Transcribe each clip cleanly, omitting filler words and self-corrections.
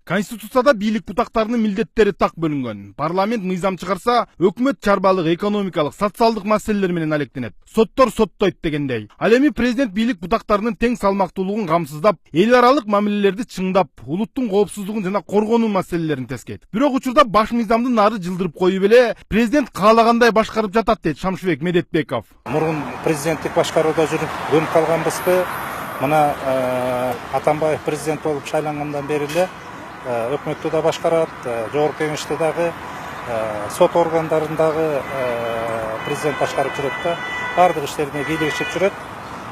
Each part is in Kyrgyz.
Конституцияда бийлик бутактарынын милдеттери так бөлүнгөн. Парламент мыйзам чыгарса, өкмөт чарбалык, экономикалык, социалдык маселелер менен алектенет. Соттор соттойт дегендей. Ал эми президент бийлик бутактарынын тең салмактуулугун камсыздап, эл аралык мамилелерди чыңдап, улуттун коопсуздугун жана коргонуу маселелерин тескейт. Бирок учурда баш мыйзамды нары жылдырып коюп эле президент каалагандай башкарып жатат дейт Шамшыбек Медетбеков. Мурун президенттик башкарууда жүрүп көнүп калганбызбы? Мына Атамбаев президент болуп шайлангандан бери эле өкмөттү да башкарат, жогорку кеңешти дагы, сот органдарындагы президент башкарып жүрөт да. Бардык иштерине бийлигишип жүрөт.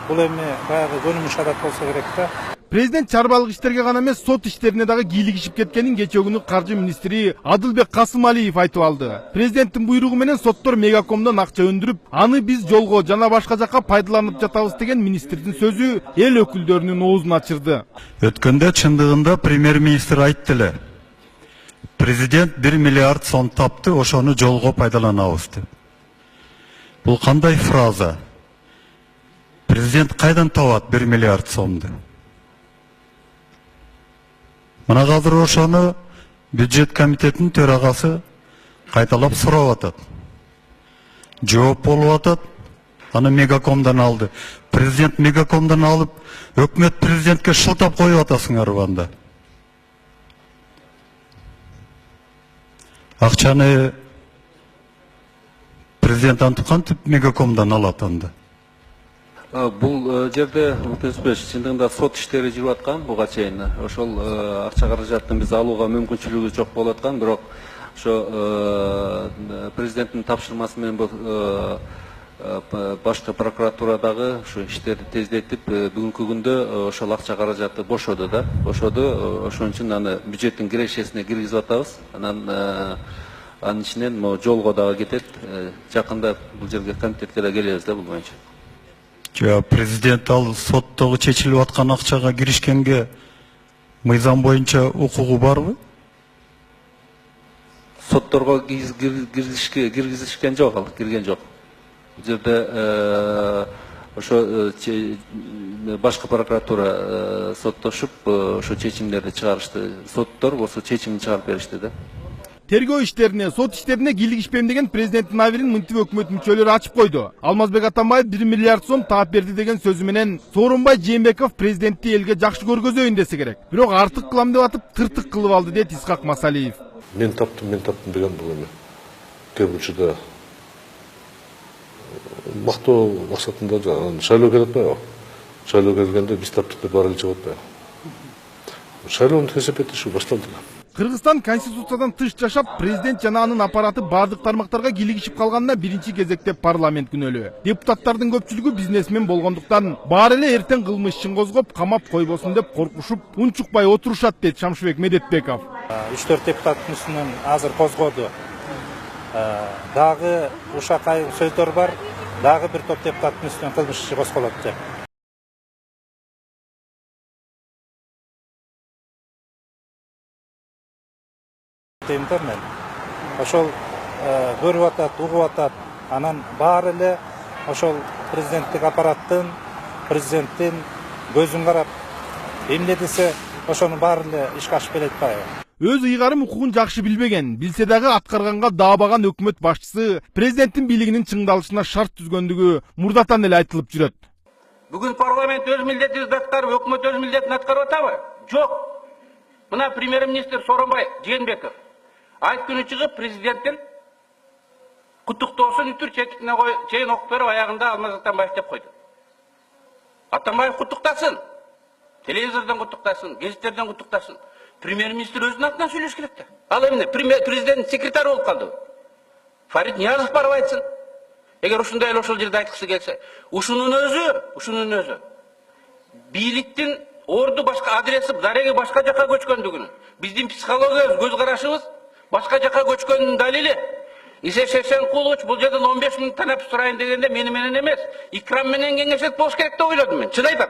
Бул эми баягы көнүмүш адат болсо керек да. Президент чарбалык иштерге гана эмес, сот иштерине дагы кийлигишип кеткенин кечээ күнү каржы министри Адылбек Касымалиев айтып алды. Президенттин буйругу менен соттор мегакомдон акча өндүрүп, аны биз жолго жана башка жакка пайдаланып жатабыз деген министрдин сөзү эл өкүлдөрүнүн оозун ачырды. Өткөндө чындыгында премьер-министр айтты эле. Президент 1 миллиард сом тапты, ошону жолго пайдаланабыз деп. Бул кандай фраза? Президент кайдан табат 1 миллиард сомду? Мына азыр ошону бюджет комитетинин төрагасы кайталап сурап атат. Жооп болуп атат. Аны мегакомдон алды. Президент мегакомдон алып, өкмөт президентке шылтап коюп атасыңарбы анда? Акчаны президент антип кантип мегакомдон алат анда? Бул жерде чындыгында сот иштери жүрүп аткан буга чейин. Ошол акча каражатын биз алууга мүмкүнчүлүгү жок болуп аткан, бирок ошо президенттин тапшырмасы менен башкы прокуратурадагы ушу иштерди тездетип, бүгүнкү күндө ошол акча каражаты бошоду да. Бошоду, ошон үчүн аны бюджеттин кирешесине киргизип атабыз. Анын ичинен жолго дагы кетет. Жакында бул жерге комитетке да келебиз да бул боюнча. Президент ал соттогу чечилип аткан акчага киришкенге мыйзам боюнча укугу барбы? Сотторго киргизишкен жок, ал кирген жок. Бул жерде ошо башкы прокуратура соттошуп, ошо чечимдерди чыгарышты. Соттор болсо чечимин чыгарып беришти да. Тергөө иштерине, сот иштерине кийлигишпем деген президенттин абийирин мынтип өкмөт мүчөлөрү ачып койду. Алмазбек Атамбаев 1 миллиард сом таап берди деген сөзү менен Сооронбай Жээнбеков президентти элге жакшы көргөзөйүн десе керек. Бирок артык кылам деп атып, тыртык кылып алды дейт Исхак Масалиев. Мен таптым деген бул эми кээ учурда мактоо максатында шайлоо келип атпайбы? Шайлоо келгенде биз таптык деп баары эле чыгып атпайбы? Шайлоонун эсептеши башталды. Кыргызстан конституциядан тыш жашап, президент жана анын аппараты бардык тармактарга кийлигишип калганына биринчи кезекте парламент күнөөлүү. Депутаттардын көпчүлүгү бизнесмен болгондуктан баары эле эртең кылмыш ишин козгоп, камап койбосун деп коркушуп, унчукпай отурушат дейт Шамшыбек Медетбеков. 3-4 депутаттын үстүнөн азыр козгоду. Дагы ушакай сөздөр бар. Дагы бир топ депутаттын үстүнөн кылмыш иши козголот деп. Мен ошол көрүп атат, угуп атат, анан баары эле ошол президенттик аппараттын, президенттин көзүн карап, эмне десе ошонун баары эле ишке ашып келет атпайбы? Өз ыйгарым укугун жакшы билбеген, билсе дагы аткарганга даабаган өкмөт башчысы президенттин бийлигинин чыңдалышына шарт түзгөндүгү мурдатан эле айтылып жүрөт. Бүгүн парламент өз милдетин аткарып, өкмөт өз милдетин аткарып атабы? Жок. Мына премьер-министр Сооронбай Жээнбеков айт күнү чыгып президенттин куттуктоосун үтүр чейин окуп берип, аягында Алмаз Атамбаев деп койду. Атамбаев куттуктасын, телевизордон куттуктасын, гезиттерден куттуктасын. Премьер-министр өзүнүн атынан сүйлөш керек да. Ал эмне президент секретарь болуп калды. Фарид Ниязов барып айтсын. Эгер ушундай эле ошол жерде айткысы келсе, ушунун өзү бийликтин орду башка адреси, дареги башка жакка көчкөндүгүн, биздин психологиябыз, көз карашыбыз башка жакка көчкөнүнүн далили. Исе Шешенкулович бул жерден 15 мүнөт танап сурайын дегенде мени менен эмес, Икрам менен кеңешет болуш керек деп ойлодум мен. Чын айтам.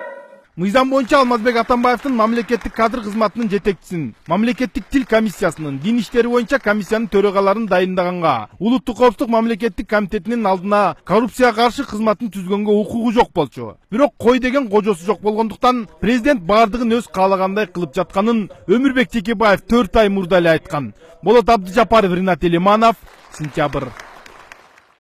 Мыйзам боюнча Алмазбек Атамбаевдин мамлекеттик кадр кызматынын жетекчисин, мамлекеттик тил комиссиясынын, дин иштери боюнча комиссиянын төрагаларын дайындаганга, улуттук коопсуздук мамлекеттик комитетинин алдына коррупцияга каршы кызматын түзгөнгө укугу жок болчу. Бирок кой деген кожосу жок болгондуктан президент бардыгын өз каалагандай кылып жатканын Өмүрбек Текебаев 4 ай мурда эле айткан. Болот Абдыжапаров, Ринат Элиманов, сентябрь.